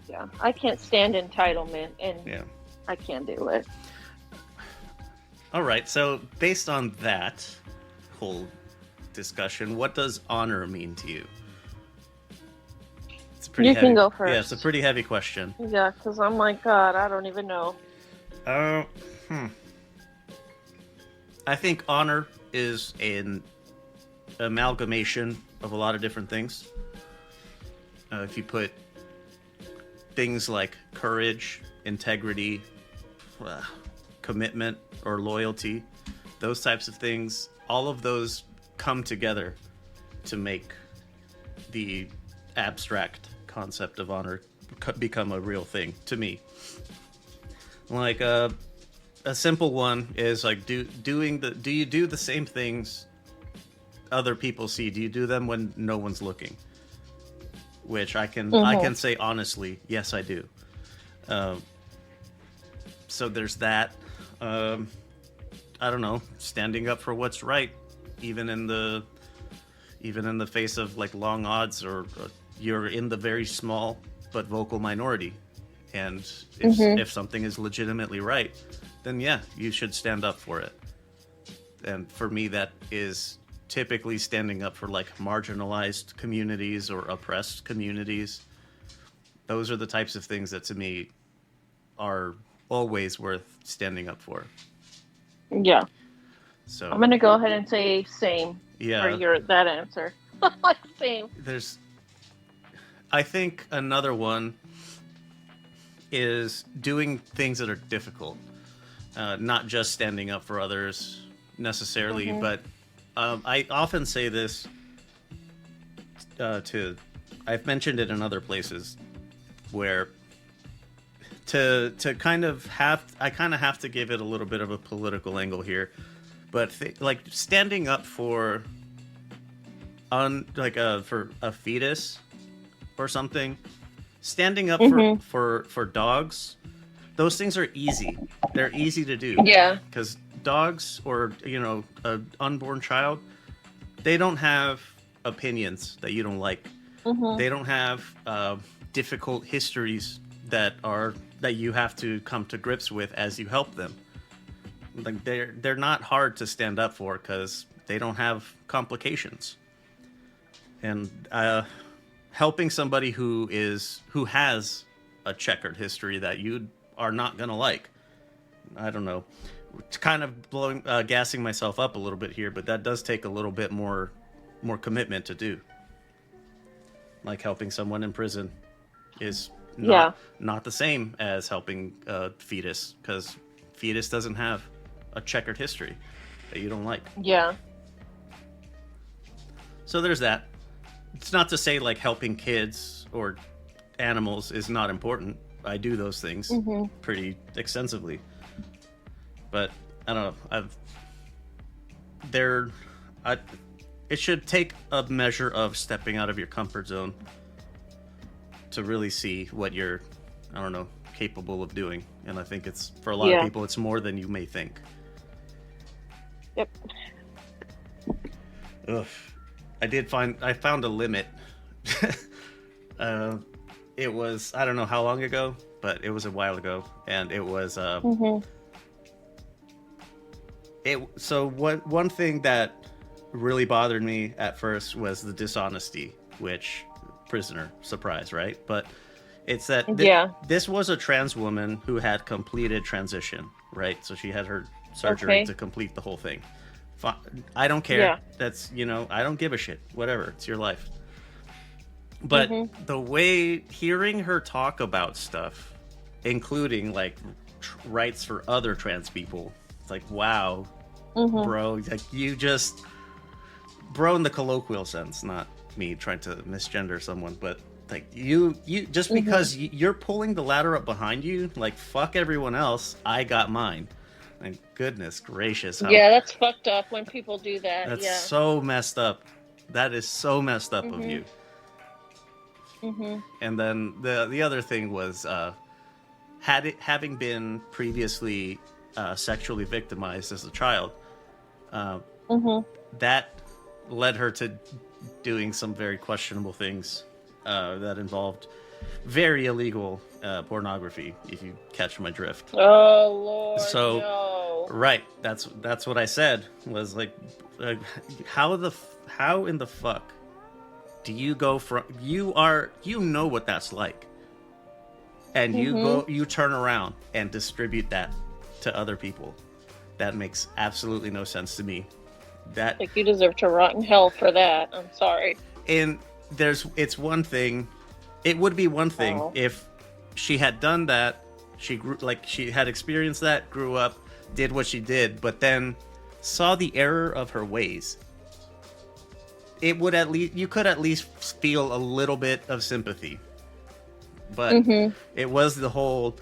Yeah, I can't stand entitlement, and Yeah. I can't do it. All right. So, based on that whole discussion, what does honor mean to you? It's a pretty You heavy. can go first. Yeah, it's a pretty heavy question. Yeah, because I'm like, God, I don't even know. Uh, I think honor is an amalgamation of a lot of different things. If you put things like courage, integrity, commitment, or loyalty, those types of things, all of those come together to make the abstract concept of honor become a real thing to me. Like a simple one is like do you do the same things other people see? Do you do them when no one's looking? Which I can say honestly, yes, I do. So there's that. I don't know, standing up for what's right, even in the face of like long odds, or you're in the very small but vocal minority, and if something is legitimately right, then yeah, you should stand up for it. And for me, that is typically standing up for like marginalized communities or oppressed communities. Those are the types of things that to me are always worth standing up for. Yeah, So I'm gonna go ahead and say same yeah, for that answer. Like same. I think another one is doing things that are difficult, not just standing up for others necessarily, but I often say this I've mentioned it in other places, where to kind of have to give it a little bit of a political angle here, but like standing up for for a fetus or something, standing up for dogs, those things are easy. They're easy to do. Yeah. Because dogs, or an unborn child, they don't have opinions that you don't like. They don't have difficult histories that you have to come to grips with as you help them. Like they're not hard to stand up for because they don't have complications. And helping somebody who has a checkered history that you are not gonna like, I don't know, kind of gassing myself up a little bit here, but that does take a little bit more commitment to do. Like helping someone in prison is not the same as helping a fetus, because fetus doesn't have a checkered history that you don't like. Yeah. So there's that. It's not to say like helping kids or animals is not important. I do those things pretty extensively. But I don't know. It should take a measure of stepping out of your comfort zone to really see what you're, I don't know, capable of doing. And I think it's, for a lot of people, it's more than you may think. Yep. Ugh. I found a limit. It was, I don't know how long ago, but it was a while ago, and it was one thing that really bothered me at first was the dishonesty, which prisoner, surprise, right? But it's that this was a trans woman who had completed transition, right? So she had her surgery to complete the whole thing. I don't care. Yeah. That's, I don't give a shit. Whatever. It's your life. But the way, hearing her talk about stuff, including like rights for other trans people, it's like, wow, bro, like you just, bro in the colloquial sense, not me trying to misgender someone, but like you just because you're pulling the ladder up behind you, like fuck everyone else, I got mine. And goodness gracious. Yeah, that's fucked up when people do that. That's so messed up. That is so messed up of you. And then the other thing was having been previously sexually victimized as a child, that led her to doing some very questionable things that involved very illegal pornography, if you catch my drift. Oh Lord, So, no. right, that's what I said, was like, how in the fuck do you go from, you know what that's like, and you turn around and distribute that to other people? That makes absolutely no sense to me. That, Like, you deserve to rot in hell for that. I'm sorry. and it's one thing, it would be one thing Oh. if she had done that, she had experienced that, grew up, did what she did, but then saw the error of her ways. It would you could at least feel a little bit of sympathy. But it was the whole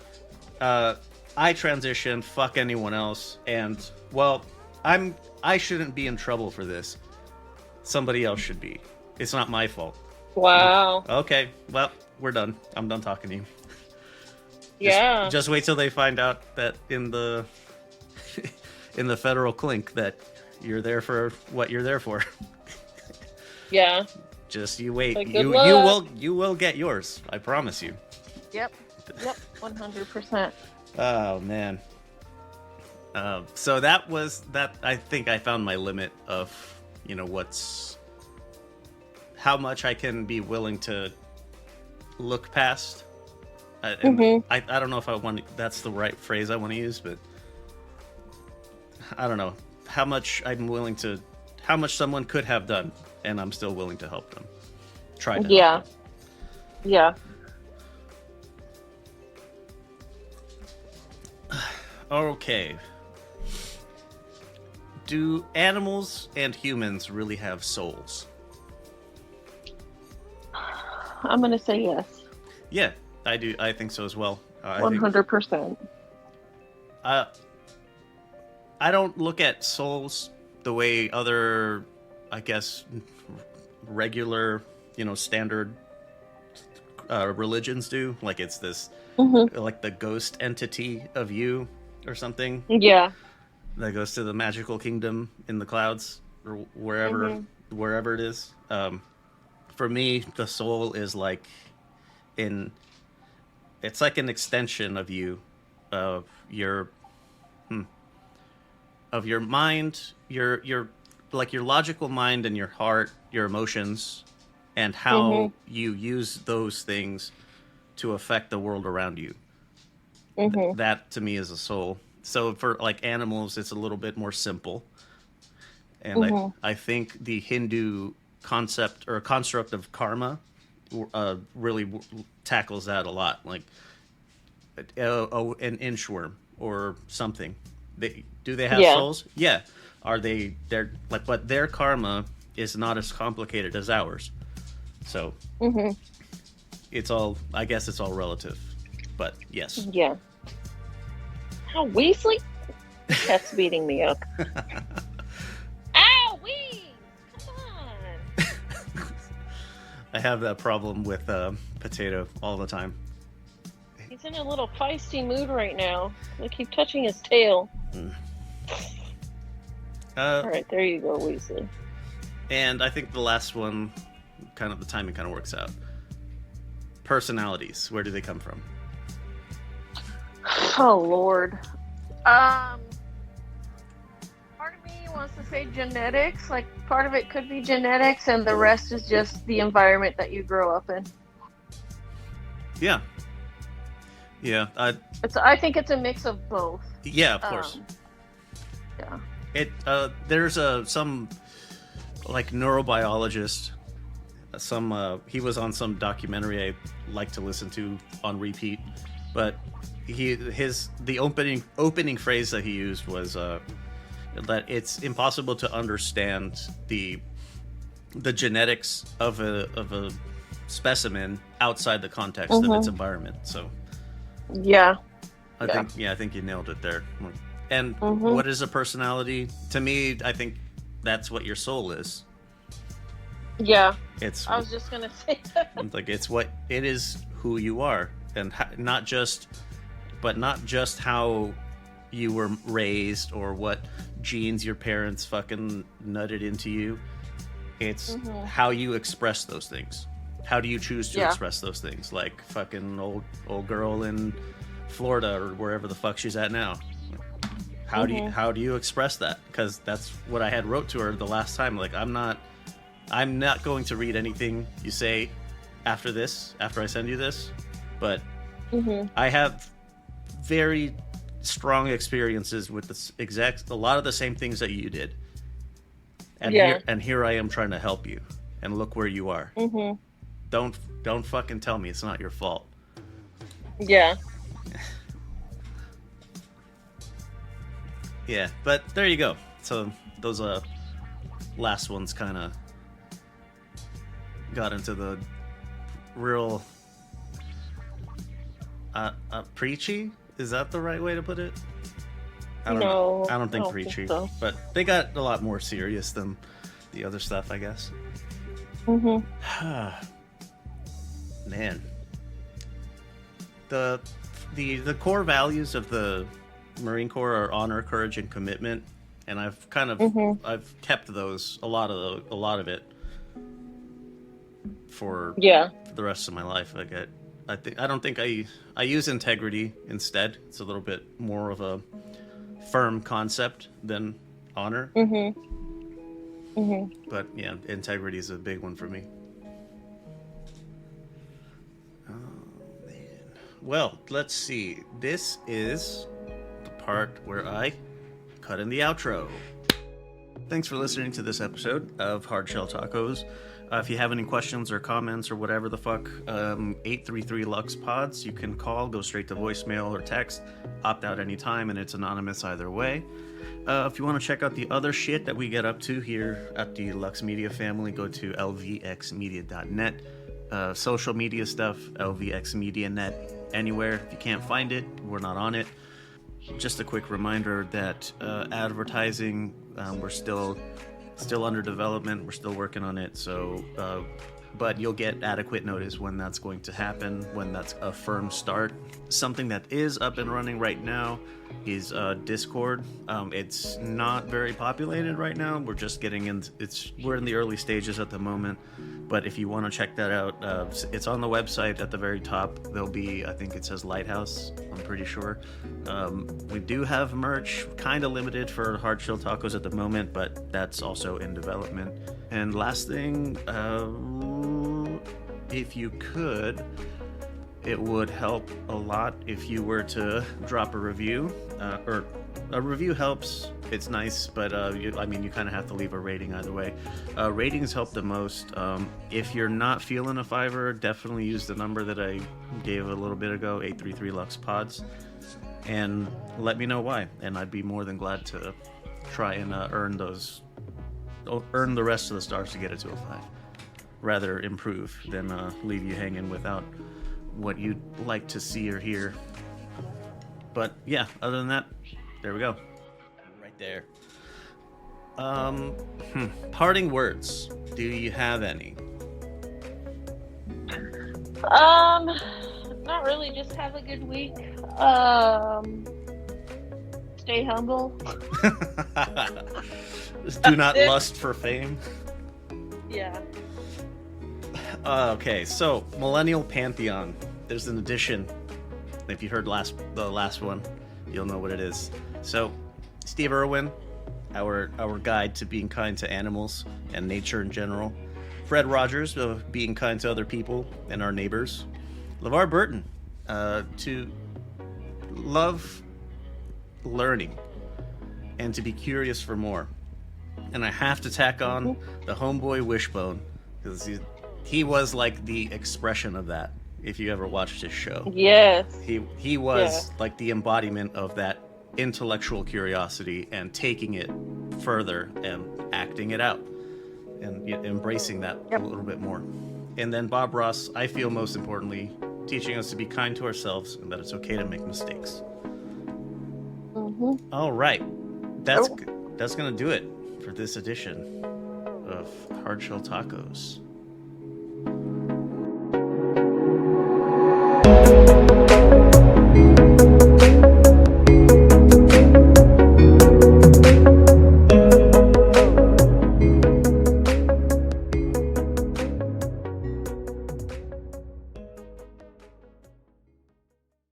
I transitioned, fuck anyone else, and well, I shouldn't be in trouble for this. Somebody else should be. It's not my fault. Wow. Okay, well, we're done. I'm done talking to you. Yeah. Just wait till they find out that in the in the federal clink that you're there for what you're there for. Yeah. Just you wait. Like, You good luck. you will get yours. I promise you. Yep. 100%. Oh man. So that was that. I think I found my limit of, how much I can be willing to look past. I don't know if that's the right phrase I want to use, but I don't know how much someone could have done, and I'm still willing to help them. Try to. Yeah. Help them. Yeah. Okay. Do animals and humans really have souls? I'm going to say yes. Yeah, I do. I think so as well. 100%. I don't look at souls the way other, I guess, regular, standard religions do. Like it's this, like the ghost entity of you or something Yeah. that goes to the magical kingdom in the clouds or wherever it is. For me, the soul is like it's like an extension of you, of your mind, your like your logical mind and your heart, your emotions, and how you use those things to affect the world around you. That to me is a soul. So for like animals, it's a little bit more simple. And I think the Hindu concept or construct of karma really tackles that a lot. Like an inchworm or something. Do they have souls? Yeah. They're like, but their karma is not as complicated as ours. So I guess it's all relative. But yes. Yeah. Ow, Weasley? The cat's beating me up. Ow, Weasley! Come on! I have that problem with Potato all the time. He's in a little feisty mood right now. I keep touching his tail. Alright, there you go, Weasley. And I think the last one, kind of the timing kind of works out. Personalities, where do they come from? Oh, Lord. Part of me wants to say genetics. Like, part of it could be genetics, and the rest is just the environment that you grow up in. Yeah. Yeah. I think it's a mix of both. Yeah, of course. Yeah. There's some like neurobiologist. He was on some documentary I like to listen to on repeat, but the opening phrase that he used was that it's impossible to understand the genetics of a specimen outside the context of its environment. So Yeah. I think you nailed it there. And what is a personality? To me, I think that's what your soul is. Yeah. I was just gonna say that. Like it's what it is, who you are, and not just how you were raised or what genes your parents fucking nutted into you. It's how you express those things. How do you choose to express those things? Like fucking old girl in Florida or wherever the fuck she's at now. How do you express that? Because that's what I had wrote to her the last time. Like, I'm not going to read anything you say after I send you this, but I have very strong experiences with a lot of the same things that you did. And here I am trying to help you, and look where you are. Don't fucking tell me it's not your fault. Yeah. Yeah, but there you go. So those last ones kind of got into the real preachy. Is that the right way to put it? I don't know. I don't think preachy, so. But they got a lot more serious than the other stuff, I guess. Man, the core values of the Marine Corps are honor, courage, and commitment, and I've kind of I've kept those a lot of it for the rest of my life. I don't think I use integrity instead. It's a little bit more of a firm concept than honor. But yeah, integrity is a big one for me. Oh man. Well, let's see. This is the part where I cut in the outro. Thanks for listening to this episode of Hard Shell Tacos. If you have any questions or comments or whatever the fuck, 833 Lux Pods, you can call, go straight to voicemail or text, opt out anytime, and it's anonymous either way. If you want to check out the other shit that we get up to here at the Lux Media family, go to lvxmedia.net. Social media stuff, lvxmedianet, anywhere. If you can't find it, we're not on it. Just a quick reminder that advertising, we're still under development. We're still working on it. So, but you'll get adequate notice when that's going to happen, when that's a firm start. Something that is up and running right now is Discord. It's not very populated right now. We're just getting in. We're in the early stages at the moment. But if you want to check that out, it's on the website at the very top. There'll be, I think it says Lighthouse, I'm pretty sure. We do have merch, kind of limited for Hard Shell Tacos at the moment, but that's also in development. And last thing, if you could, it would help a lot if you were to drop a review, or a review helps. It's nice, but you kind of have to leave a rating either way. Ratings help the most. If you're not feeling a $5, definitely use the number that I gave a little bit ago, 833 Lux Pods, and let me know why. And I'd be more than glad to try and earn the rest of the stars to get it to a 5. Rather improve than leave you hanging without what you'd like to see or hear. But yeah, other than that, there we go. Right there. Parting words. Do you have any? Not really. Just have a good week. Stay humble. Do not lust for fame. Yeah. Okay, so Millennial Pantheon. There's an edition. If you heard the last one, you'll know what it is. So, Steve Irwin, our guide to being kind to animals and nature in general. Fred Rogers, of being kind to other people and our neighbors. LeVar Burton, to love learning and to be curious for more. And I have to tack on the homeboy Wishbone, because he was like the expression of that. If you ever watched his show, yes, he was like the embodiment of that intellectual curiosity and taking it further and acting it out and embracing that a little bit more. And then Bob Ross, I feel most importantly, teaching us to be kind to ourselves and that it's okay to make mistakes. All right, that's gonna do it for this edition of Hard Shell Tacos.